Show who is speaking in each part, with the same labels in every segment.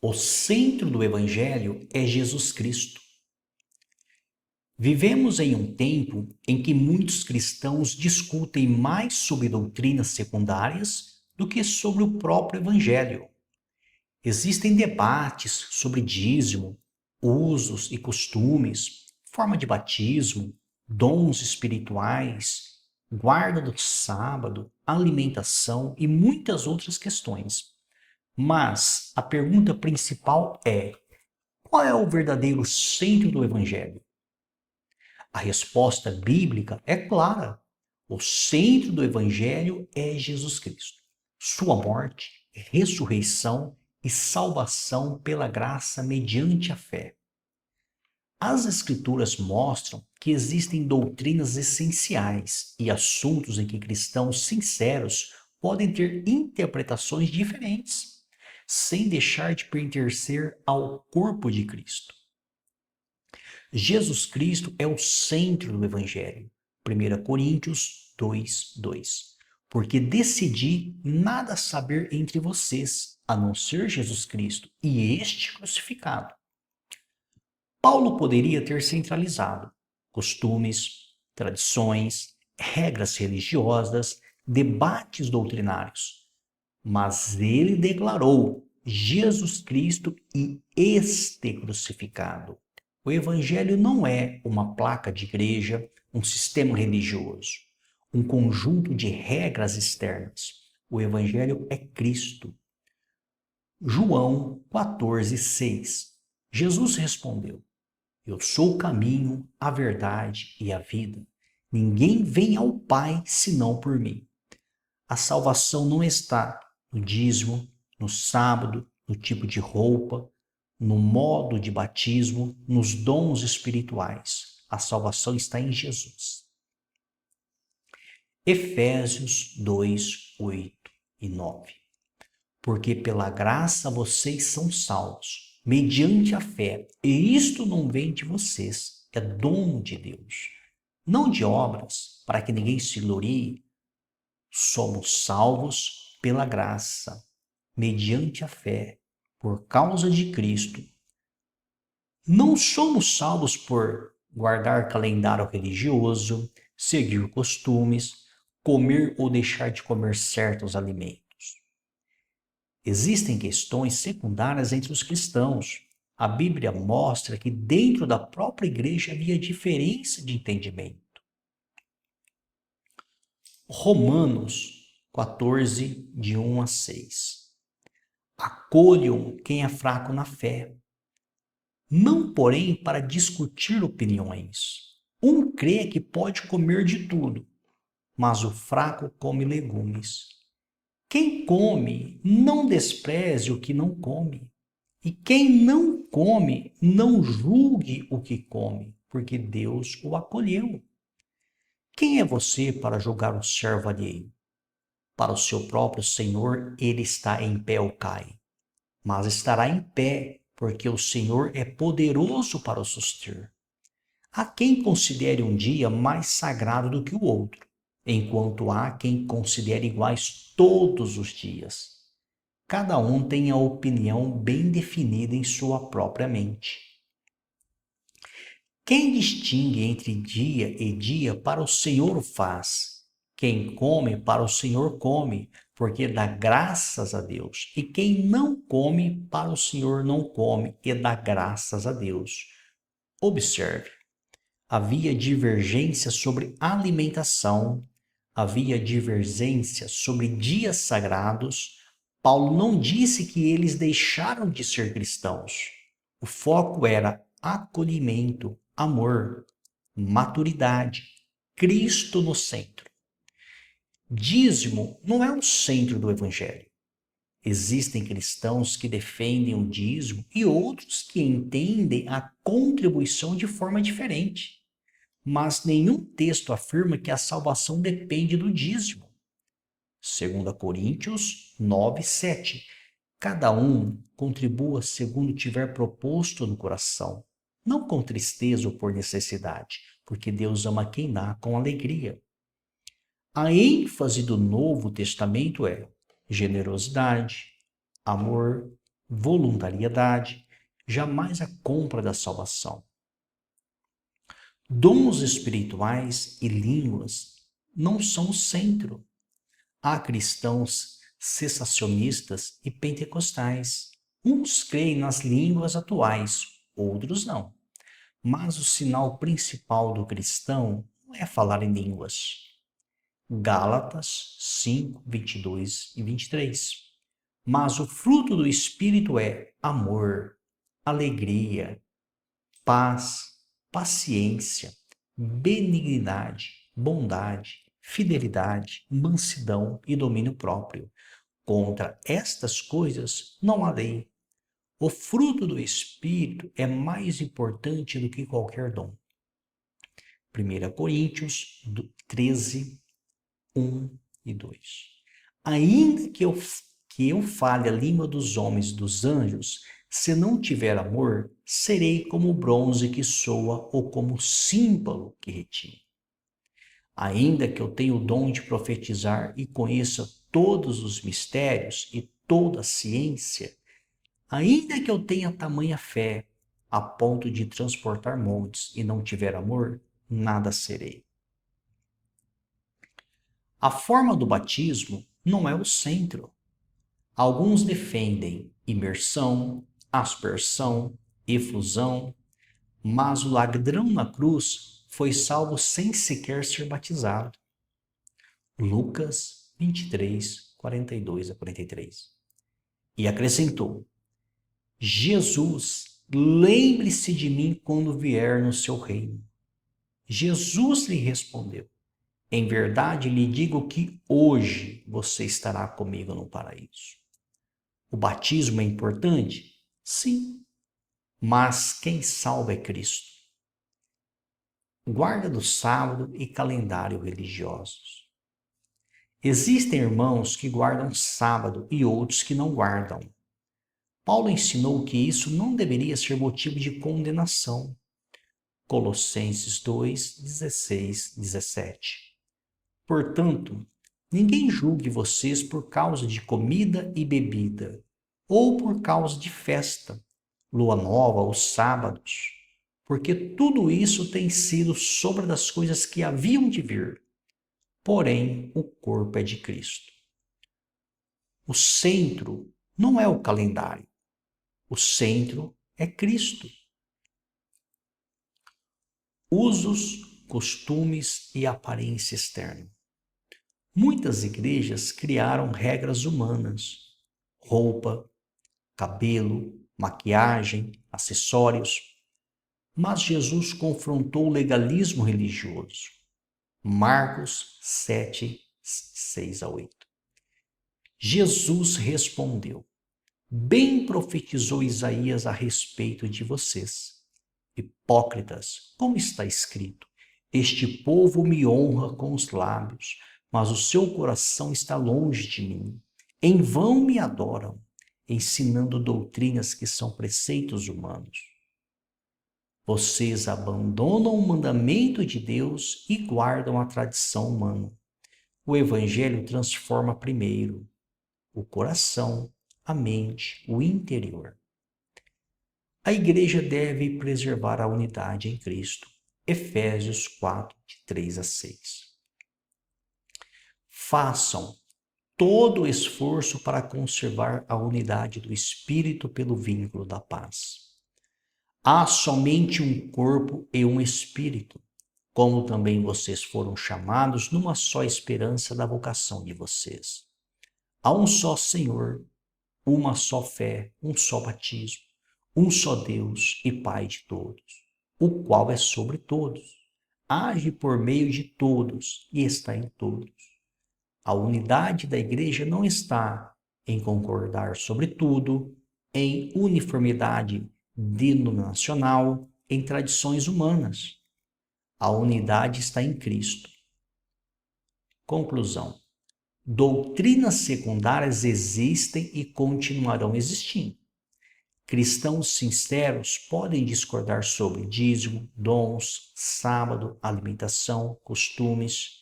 Speaker 1: O centro do Evangelho é Jesus Cristo. Vivemos em um tempo em que muitos cristãos discutem mais sobre doutrinas secundárias do que sobre o próprio Evangelho. Existem debates sobre dízimo, usos e costumes, forma de batismo, dons espirituais, guarda do sábado, alimentação e muitas outras questões. Mas a pergunta principal é: qual é o verdadeiro centro do Evangelho? A resposta bíblica é clara. O centro do Evangelho é Jesus Cristo. Sua morte, ressurreição e salvação pela graça mediante a fé. As Escrituras mostram que existem doutrinas essenciais e assuntos em que cristãos sinceros podem ter interpretações diferentes, sem deixar de pertencer ao corpo de Cristo. Jesus Cristo é o centro do Evangelho. 1 Coríntios 2:2. Porque decidi nada saber entre vocês, a não ser Jesus Cristo e este crucificado. Paulo poderia ter centralizado costumes, tradições, regras religiosas, debates doutrinários, mas ele declarou Jesus Cristo e este crucificado. O Evangelho não é uma placa de igreja, um sistema religioso, um conjunto de regras externas. O Evangelho é Cristo. João 14:6. Jesus respondeu: Eu sou o caminho, a verdade e a vida. Ninguém vem ao Pai senão por mim. A salvação não está no dízimo, no sábado, no tipo de roupa, no modo de batismo, nos dons espirituais. A salvação está em Jesus. Efésios 2, 8 e 9. Porque pela graça vocês são salvos, mediante a fé, e isto não vem de vocês, é dom de Deus. Não de obras, para que ninguém se glorie. Somos salvos pela graça, mediante a fé, por causa de Cristo. Não somos salvos por guardar calendário religioso, seguir costumes, comer ou deixar de comer certos alimentos. Existem questões secundárias entre os cristãos. A Bíblia mostra que dentro da própria igreja havia diferença de entendimento. Romanos 14, de 1 a 6. Acolham quem é fraco na fé, não porém para discutir opiniões. Um crê que pode comer de tudo, mas o fraco come legumes. Quem come, não despreze o que não come. E quem não come, não julgue o que come, porque Deus o acolheu. Quem é você para julgar o servo alheio? Para o seu próprio Senhor, ele está em pé ou cai. Mas estará em pé, porque o Senhor é poderoso para o suster. Há quem considere um dia mais sagrado do que o outro, enquanto há quem considere iguais todos os dias. Cada um tem a opinião bem definida em sua própria mente. Quem distingue entre dia e dia, para o Senhor o faz. Quem come, para o Senhor come, porque dá graças a Deus. E quem não come, para o Senhor não come, e dá graças a Deus. Observe, havia divergência sobre alimentação, havia divergência sobre dias sagrados. Paulo não disse que eles deixaram de ser cristãos. O foco era acolhimento, amor, maturidade, Cristo no centro. Dízimo não é o centro do Evangelho. Existem cristãos que defendem o dízimo e outros que entendem a contribuição de forma diferente. Mas nenhum texto afirma que a salvação depende do dízimo. 2 Coríntios 9, 7. Cada um contribua segundo tiver proposto no coração, não com tristeza ou por necessidade, porque Deus ama quem dá com alegria. A ênfase do Novo Testamento é generosidade, amor, voluntariedade, jamais a compra da salvação. Dons espirituais e línguas não são o centro. Há cristãos cessacionistas e pentecostais. Uns creem nas línguas atuais, outros não. Mas o sinal principal do cristão não é falar em línguas. Gálatas 5, 22 e 23. Mas o fruto do Espírito é amor, alegria, paz, paciência, benignidade, bondade, fidelidade, mansidão e domínio próprio. Contra estas coisas não há lei. O fruto do Espírito é mais importante do que qualquer dom. 1 Coríntios 13, 1 e 2. Ainda que eu fale a língua dos homens e dos anjos, se não tiver amor, serei como o bronze que soa ou como o símbolo que retine. Ainda que eu tenha o dom de profetizar e conheça todos os mistérios e toda a ciência, ainda que eu tenha tamanha fé a ponto de transportar montes e não tiver amor, nada serei. A forma do batismo não é o centro. Alguns defendem imersão, aspersão, efusão, mas o ladrão na cruz foi salvo sem sequer ser batizado. Lucas 23, 42 a 43. E acrescentou: Jesus, lembre-se de mim quando vier no seu reino. Jesus lhe respondeu: em verdade lhe digo que hoje você estará comigo no paraíso. O batismo é importante? Sim, mas quem salva é Cristo. Guarda do sábado e calendário religiosos. Existem irmãos que guardam sábado e outros que não guardam. Paulo ensinou que isso não deveria ser motivo de condenação. Colossenses 2, 16, 17. Portanto, ninguém julgue vocês por causa de comida e bebida, ou por causa de festa, lua nova ou sábados, porque tudo isso tem sido sobre das coisas que haviam de vir. Porém, o corpo é de Cristo. O centro não é o calendário, o centro é Cristo. Usos, costumes e aparência externa. Muitas igrejas criaram regras humanas, roupa, cabelo, maquiagem, acessórios, mas Jesus confrontou o legalismo religioso. Marcos 7, 6 a 8. Jesus respondeu: bem profetizou Isaías a respeito de vocês. Hipócritas, como está escrito: este povo me honra com os lábios, mas o seu coração está longe de mim. Em vão me adoram, ensinando doutrinas que são preceitos humanos. Vocês abandonam o mandamento de Deus e guardam a tradição humana. O Evangelho transforma primeiro o coração, a mente, o interior. A igreja deve preservar a unidade em Cristo. Efésios 4, de 3 a 6. Façam todo o esforço para conservar a unidade do Espírito pelo vínculo da paz. Há somente um corpo e um Espírito, como também vocês foram chamados numa só esperança da vocação de vocês. Há um só Senhor, uma só fé, um só batismo, um só Deus e Pai de todos, o qual é sobre todos, age por meio de todos e está em todos. A unidade da igreja não está em concordar sobre tudo, em uniformidade denominacional, em tradições humanas. A unidade está em Cristo. Conclusão: doutrinas secundárias existem e continuarão existindo. Cristãos sinceros podem discordar sobre dízimo, dons, sábado, alimentação, costumes,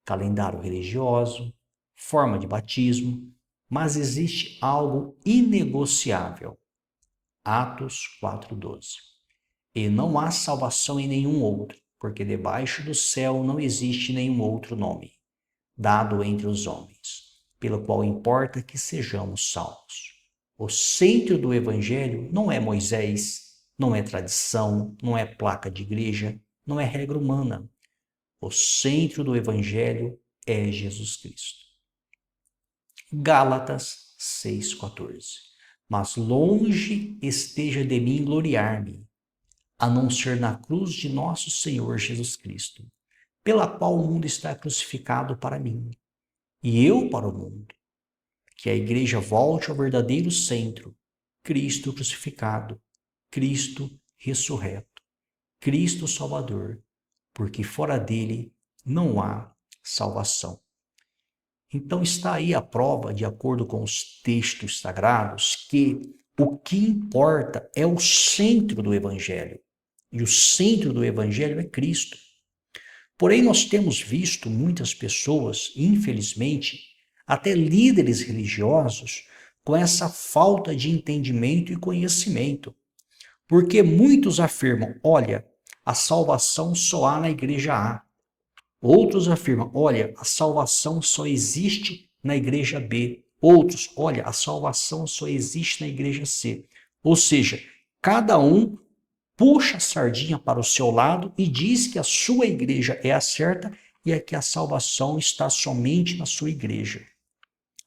Speaker 1: calendário religioso, forma de batismo, mas existe algo inegociável. Atos 4:12. E não há salvação em nenhum outro, porque debaixo do céu não existe nenhum outro nome dado entre os homens, pelo qual importa que sejamos salvos. O centro do evangelho não é Moisés, não é tradição, não é placa de igreja, não é regra humana. O centro do evangelho é Jesus Cristo. Gálatas 6:14. Mas longe esteja de mim gloriar-me, a não ser na cruz de nosso Senhor Jesus Cristo, pela qual o mundo está crucificado para mim, e eu para o mundo. Que a igreja volte ao verdadeiro centro, Cristo crucificado, Cristo ressurreto, Cristo Salvador, porque fora dele não há salvação. Então está aí a prova, de acordo com os textos sagrados, que o que importa é o centro do evangelho. E o centro do evangelho é Cristo. Porém, nós temos visto muitas pessoas, infelizmente, até líderes religiosos, com essa falta de entendimento e conhecimento. Porque muitos afirmam, olha, a salvação só há na igreja A. Outros afirmam, olha, a salvação só existe na igreja B. Outros, olha, a salvação só existe na igreja C. Ou seja, cada um puxa a sardinha para o seu lado e diz que a sua igreja é a certa e é que a salvação está somente na sua igreja.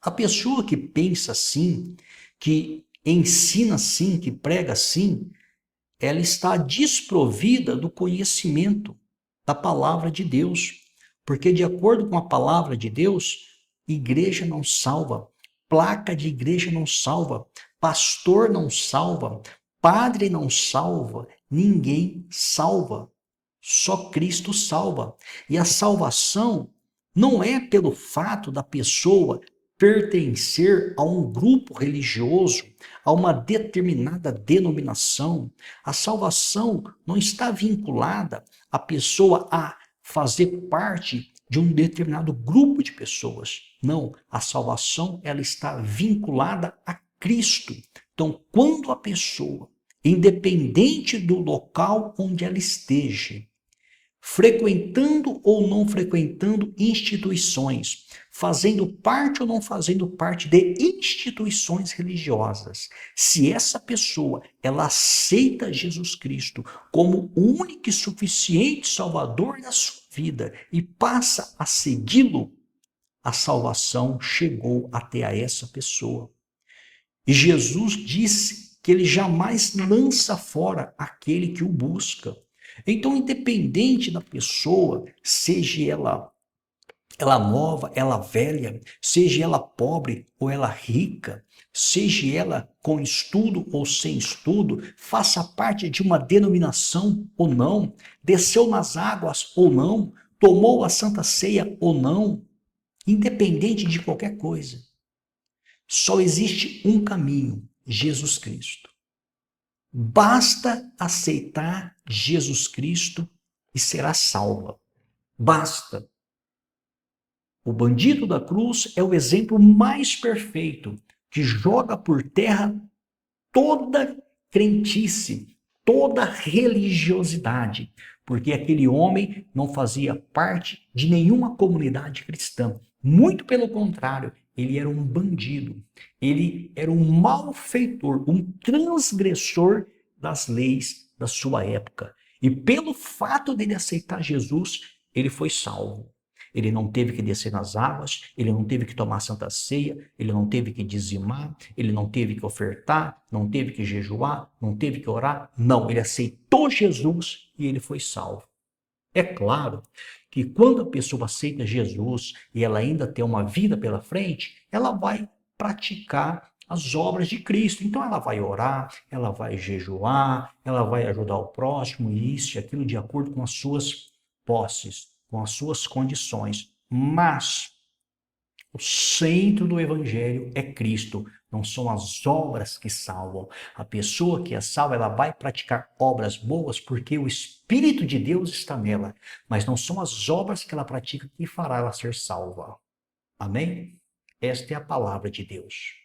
Speaker 1: A pessoa que pensa assim, que ensina assim, que prega assim, ela está desprovida do conhecimento da palavra de Deus. Porque, de acordo com a palavra de Deus, igreja não salva, placa de igreja não salva, pastor não salva, padre não salva, ninguém salva. Só Cristo salva. E a salvação não é pelo fato da pessoa pertencer a um grupo religioso, a uma determinada denominação. A salvação não está vinculada à pessoa a fazer parte de um determinado grupo de pessoas. Não, a salvação ela está vinculada a Cristo. Então, quando a pessoa, independente do local onde ela esteja, frequentando ou não frequentando instituições, fazendo parte ou não fazendo parte de instituições religiosas, se essa pessoa ela aceita Jesus Cristo como o único e suficiente Salvador da sua vida e passa a segui-lo, a salvação chegou até a essa pessoa. E Jesus disse que ele jamais lança fora aquele que o busca. Então, independente da pessoa, seja ela nova, ela velha, seja ela pobre ou ela rica, seja ela com estudo ou sem estudo, faça parte de uma denominação ou não, desceu nas águas ou não, tomou a Santa Ceia ou não, independente de qualquer coisa, só existe um caminho, Jesus Cristo. Basta aceitar Jesus Cristo e será salva. Basta. O bandido da cruz é o exemplo mais perfeito, que joga por terra toda crentice, toda religiosidade, porque aquele homem não fazia parte de nenhuma comunidade cristã. Muito pelo contrário, ele era um bandido, ele era um malfeitor, um transgressor das leis da sua época. E pelo fato dele aceitar Jesus, ele foi salvo. Ele não teve que descer nas águas, ele não teve que tomar santa ceia, ele não teve que dizimar, ele não teve que ofertar, não teve que jejuar, não teve que orar. Não, ele aceitou Jesus e ele foi salvo. É claro que quando a pessoa aceita Jesus e ela ainda tem uma vida pela frente, ela vai praticar as obras de Cristo. Então ela vai orar, ela vai jejuar, ela vai ajudar o próximo, isso e aquilo de acordo com as suas posses, com as suas condições. Mas o centro do evangelho é Cristo, não são as obras que salvam. A pessoa que é salva, ela vai praticar obras boas porque o Espírito de Deus está nela, mas não são as obras que ela pratica que fará ela ser salva. Amém? Esta é a palavra de Deus.